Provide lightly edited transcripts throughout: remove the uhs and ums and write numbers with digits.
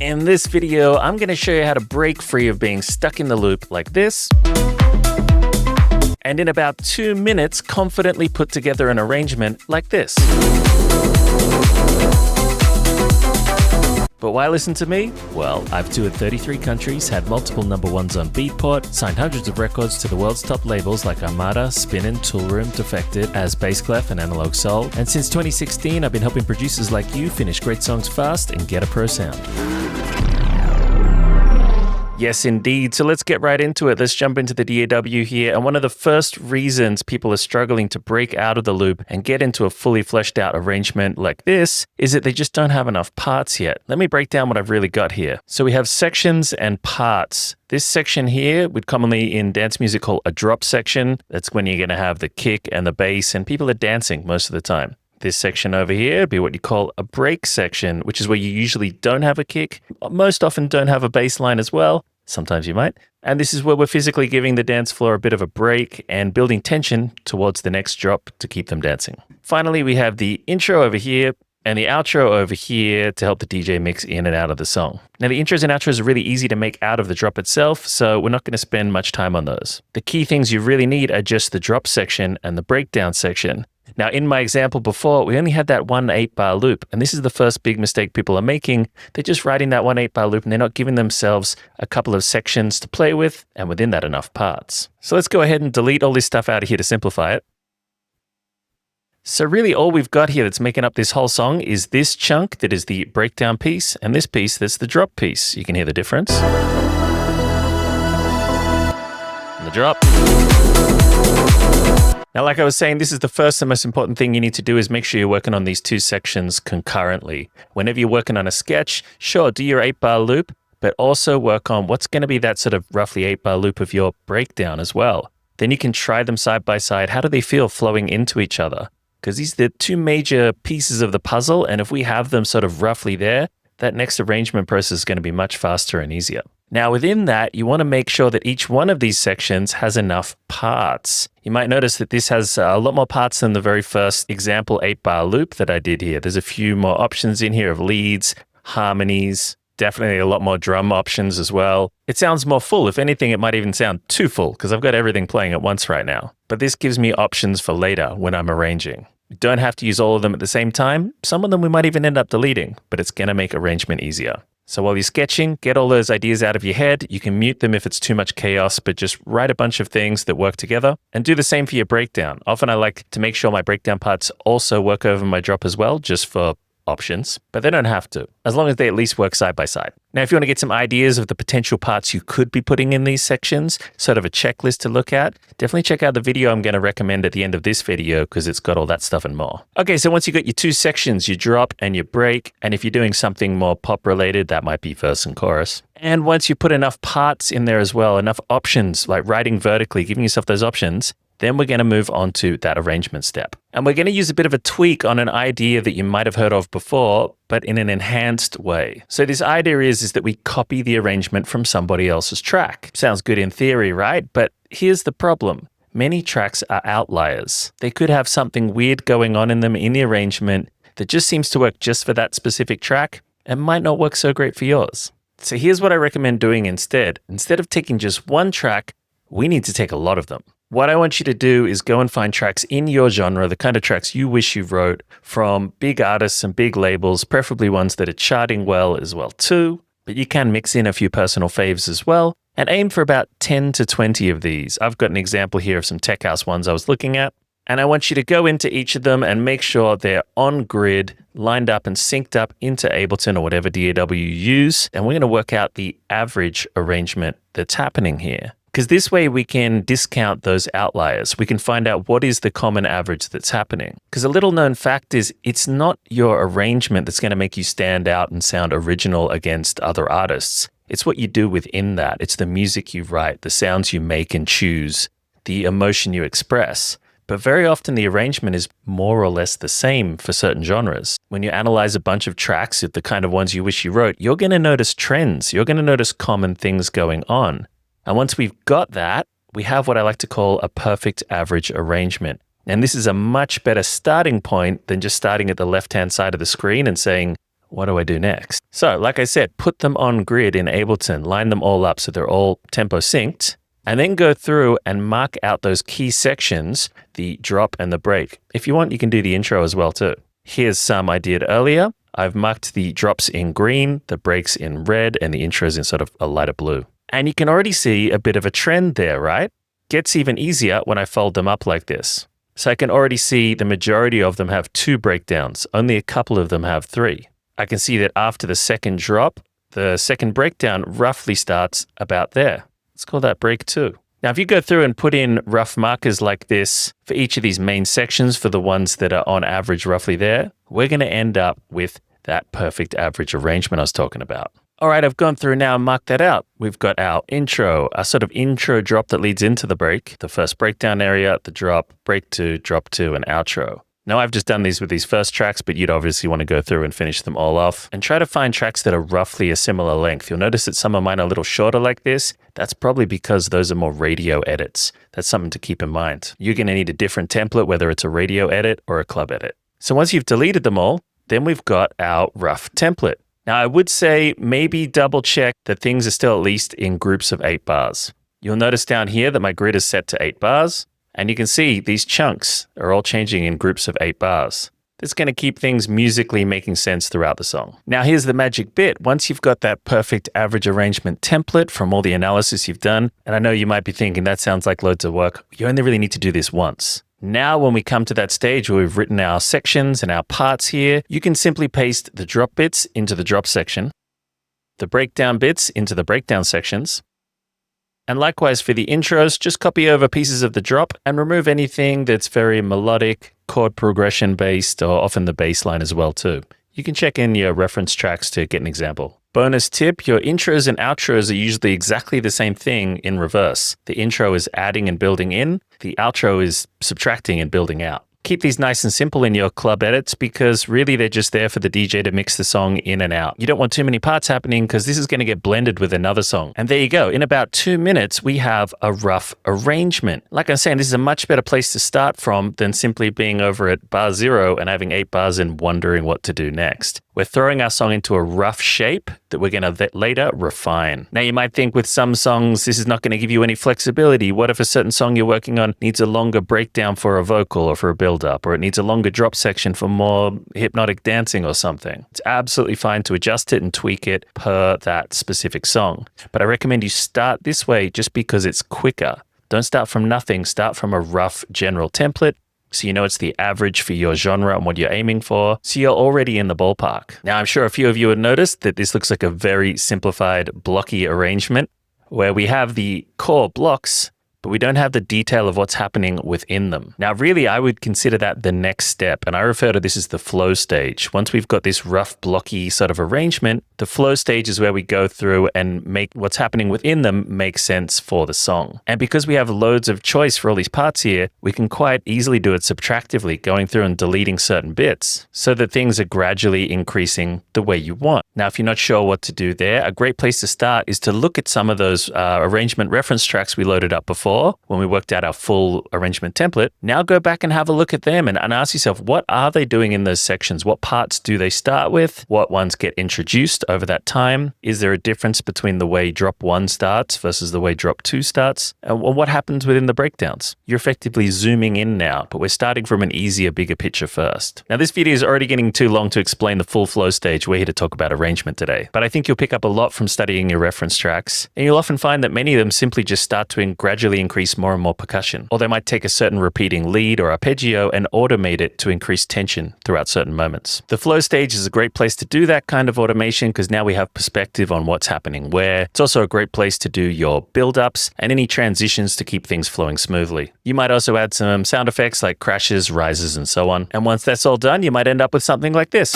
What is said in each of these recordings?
In this video, I'm going to show you how to break free of being stuck in the loop like this, and in about 2 minutes, confidently put together an arrangement like this. But why listen to me? Well, I've toured 33 countries, had multiple #1s on Beatport, signed hundreds of records to the world's top labels like Armada, Spinnin', Toolroom, Defected, as bass clef and analog soul. And since 2016, I've been helping producers like you finish great songs fast and get a pro sound. Yes, indeed. So let's get right into it. Let's jump into the DAW here. And one of the first reasons people are struggling to break out of the loop and get into a fully fleshed out arrangement like this is that they just don't have enough parts yet. Let me break down what I've really got here. So we have sections and parts. This section here, we'd commonly in dance music call a drop section. That's when you're going to have the kick and the bass, and people are dancing most of the time. This section over here would be what you call a break section, which is where you usually don't have a kick. Most often don't have a bass line as well. Sometimes you might. And this is where we're physically giving the dance floor a bit of a break and building tension towards the next drop to keep them dancing. Finally, we have the intro over here and the outro over here to help the DJ mix in and out of the song. Now, the intros and outros are really easy to make out of the drop itself, so we're not going to spend much time on those. The key things you really need are just the drop section and the breakdown section. Now, in my example before, we only had that 1 8-bar loop, and this is the first big mistake people are making. They're just writing that 1 8-bar loop, and they're not giving themselves a couple of sections to play with, and within that, enough parts. So let's go ahead and delete all this stuff out of here to simplify it. So really all we've got here that's making up this whole song is this chunk that is the breakdown piece, and this piece that's the drop piece. You can hear the difference. And the drop. Now, like I was saying, this is the first and most important thing you need to do is make sure you're working on these two sections concurrently. Whenever you're working on a sketch, sure, do your 8-bar loop, but also work on what's going to be that sort of roughly 8-bar loop of your breakdown as well. Then you can try them side by side. How do they feel flowing into each other? Because these are the two major pieces of the puzzle, and if we have them sort of roughly there, that next arrangement process is going to be much faster and easier. Now, within that, you want to make sure that each one of these sections has enough parts. You might notice that this has a lot more parts than the very first example 8-bar loop that I did here. There's a few more options in here of leads, harmonies, definitely a lot more drum options as well. It sounds more full. If anything, it might even sound too full because I've got everything playing at once right now. But this gives me options for later when I'm arranging. You don't have to use all of them at the same time. Some of them we might even end up deleting, but it's going to make arrangement easier. So while you're sketching, get all those ideas out of your head. You can mute them if it's too much chaos, but just write a bunch of things that work together and do the same for your breakdown. Often I like to make sure my breakdown parts also work over my drop as well, just for options, but they don't have to, as long as they at least work side by side. Now, if you want to get some ideas of the potential parts you could be putting in these sections, sort of a checklist to look at, definitely check out the video I'm going to recommend at the end of this video because it's got all that stuff and more. Okay, so once you got your two sections, your drop and your break, and if you're doing something more pop related, that might be verse and chorus. And once you put enough parts in there as well, enough options, like writing vertically, giving yourself those options, then we're going to move on to that arrangement step. And we're going to use a bit of a tweak on an idea that you might have heard of before, but in an enhanced way. So this idea is that we copy the arrangement from somebody else's track. Sounds good in theory, right? But here's the problem. Many tracks are outliers. They could have something weird going on in them in the arrangement that just seems to work just for that specific track and might not work so great for yours. So here's what I recommend doing instead. Instead of taking just one track, we need to take a lot of them. What I want you to do is go and find tracks in your genre, the kind of tracks you wish you wrote from big artists and big labels, preferably ones that are charting well as well too, but you can mix in a few personal faves as well, and aim for about 10 to 20 of these. I've got an example here of some tech house ones I was looking at, and I want you to go into each of them and make sure they're on grid, lined up and synced up into Ableton or whatever DAW you use, and we're going to work out the average arrangement that's happening here. Because this way we can discount those outliers. We can find out what is the common average that's happening. Because a little known fact is it's not your arrangement that's going to make you stand out and sound original against other artists. It's what you do within that. It's the music you write, the sounds you make and choose, the emotion you express. But very often the arrangement is more or less the same for certain genres. When you analyze a bunch of tracks, the kind of ones you wish you wrote, you're going to notice trends. You're going to notice common things going on. And once we've got that, we have what I like to call a perfect average arrangement. And this is a much better starting point than just starting at the left-hand side of the screen and saying, What do I do next? So, like I said, put them on grid in Ableton, line them all up so they're all tempo synced, and then go through and mark out those key sections, the drop and the break. If you want, you can do the intro as well too. Here's some I did earlier. I've marked the drops in green, the breaks in red, and the intros in sort of a lighter blue. And you can already see a bit of a trend there, right? Gets even easier when I fold them up like this. So I can already see the majority of them have 2 breakdowns. Only a couple of them have 3. I can see that after the second drop, the second breakdown roughly starts about there. Let's call that break 2. Now, if you go through and put in rough markers like this for each of these main sections for the ones that are on average roughly there, we're going to end up with that perfect average arrangement I was talking about. All right, I've gone through now and marked that out. We've got our intro, a sort of intro drop that leads into the break, the first breakdown area, the drop, break 2, drop 2, and outro. Now, I've just done these with these first tracks, but you'd obviously want to go through and finish them all off and try to find tracks that are roughly a similar length. You'll notice that some of mine are a little shorter like this. That's probably because those are more radio edits. That's something to keep in mind. You're going to need a different template, whether it's a radio edit or a club edit. So once you've deleted them all, then we've got our rough template. Now, I would say maybe double check that things are still at least in groups of 8 bars. You'll notice down here that my grid is set to 8 bars. And you can see these chunks are all changing in groups of 8 bars. That's going to keep things musically making sense throughout the song. Now, here's the magic bit. Once you've got that perfect average arrangement template from all the analysis you've done, and I know you might be thinking that sounds like loads of work, you only really need to do this once. Now, when we come to that stage where we've written our sections and our parts here, you can simply paste the drop bits into the drop section, the breakdown bits into the breakdown sections, and likewise for the intros, just copy over pieces of the drop and remove anything that's very melodic, chord progression based, or often the bass line as well too. You can check in your reference tracks to get an example. Bonus tip, your intros and outros are usually exactly the same thing in reverse. The intro is adding and building in, the outro is subtracting and building out. Keep these nice and simple in your club edits because really they're just there for the DJ to mix the song in and out. You don't want too many parts happening because this is going to get blended with another song. And there you go. In about 2 minutes, we have a rough arrangement. Like I'm saying, this is a much better place to start from than simply being over at bar 0 and having 8 bars and wondering what to do next. We're throwing our song into a rough shape that we're going to later refine. Now, you might think with some songs, this is not going to give you any flexibility. What if a certain song you're working on needs a longer breakdown for a vocal or for a build-up, or it needs a longer drop section for more hypnotic dancing or something? It's absolutely fine to adjust it and tweak it per that specific song. But I recommend you start this way just because it's quicker. Don't start from nothing. Start from a rough general template, so you know it's the average for your genre and what you're aiming for, so you're already in the ballpark. Now, I'm sure a few of you have noticed that this looks like a very simplified, blocky arrangement where we have the core blocks, but we don't have the detail of what's happening within them. Now, really, I would consider that the next step, and I refer to this as the flow stage. Once we've got this rough, blocky sort of arrangement, the flow stage is where we go through and make what's happening within them make sense for the song. And because we have loads of choice for all these parts here, we can quite easily do it subtractively, going through and deleting certain bits so that things are gradually increasing the way you want. Now, if you're not sure what to do there, a great place to start is to look at some of those arrangement reference tracks we loaded up before when we worked out our full arrangement template. Now go back and have a look at them and ask yourself, what are they doing in those sections? What parts do they start with? What ones get introduced over that time? Is there a difference between the way drop 1 starts versus the way drop 2 starts? And what happens within the breakdowns? You're effectively zooming in now, but we're starting from an easier, bigger picture first. Now, this video is already getting too long to explain the full flow stage. We're here to talk about arrangement today. But I think you'll pick up a lot from studying your reference tracks, and you'll often find that many of them simply just start to gradually increase more and more percussion. Or they might take a certain repeating lead or arpeggio and automate it to increase tension throughout certain moments. The flow stage is a great place to do that kind of automation because now we have perspective on what's happening where. It's also a great place to do your build-ups and any transitions to keep things flowing smoothly. You might also add some sound effects like crashes, rises, and so on. And once that's all done, you might end up with something like this.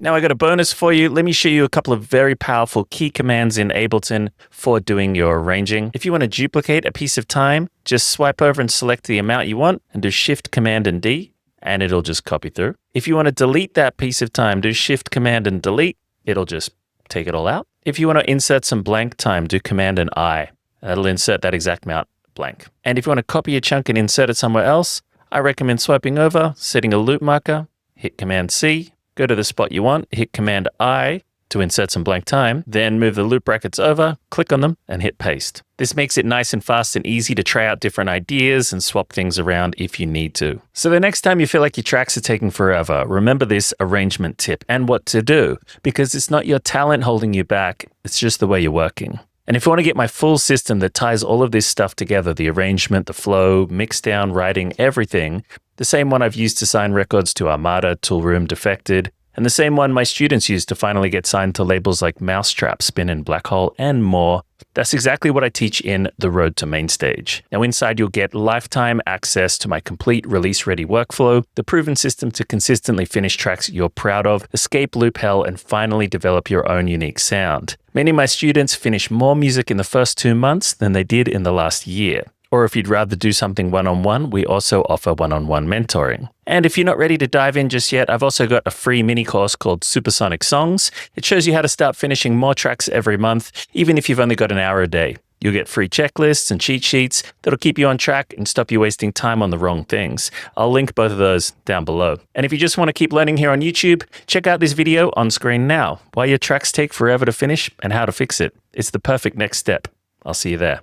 Now I got a bonus for you. Let me show you a couple of very powerful key commands in Ableton for doing your arranging. If you want to duplicate a piece of time, just swipe over and select the amount you want and do Shift, Command, and D, and it'll just copy through. If you want to delete that piece of time, do Shift, Command, and Delete. It'll just take it all out. If you want to insert some blank time, do Command and I. That'll insert that exact amount blank. And if you want to copy a chunk and insert it somewhere else, I recommend swiping over, setting a loop marker, hit Command C, go to the spot you want, hit Command I to insert some blank time, then move the loop brackets over, click on them, and hit paste. This makes it nice and fast and easy to try out different ideas and swap things around if you need to. So the next time you feel like your tracks are taking forever, remember this arrangement tip and what to do, because it's not your talent holding you back, it's just the way you're working. And if you want to get my full system that ties all of this stuff together, the arrangement, the flow, mix down, writing, everything, the same one I've used to sign records to Armada, Toolroom, Defected, and the same one my students use to finally get signed to labels like Mousetrap, Spin and Black Hole, and more. That's exactly what I teach in The Road to Mainstage. Now inside you'll get lifetime access to my complete release-ready workflow, the proven system to consistently finish tracks you're proud of, escape loop hell, and finally develop your own unique sound. Many of my students finish more music in the first 2 months than they did in the last year. Or if you'd rather do something one-on-one, we also offer one-on-one mentoring. And if you're not ready to dive in just yet, I've also got a free mini course called Supersonic Songs. It shows you how to start finishing more tracks every month, even if you've only got an hour a day. You'll get free checklists and cheat sheets that'll keep you on track and stop you wasting time on the wrong things. I'll link both of those down below. And if you just want to keep learning here on YouTube, check out this video on screen now, why your tracks take forever to finish and how to fix it. It's the perfect next step. I'll see you there.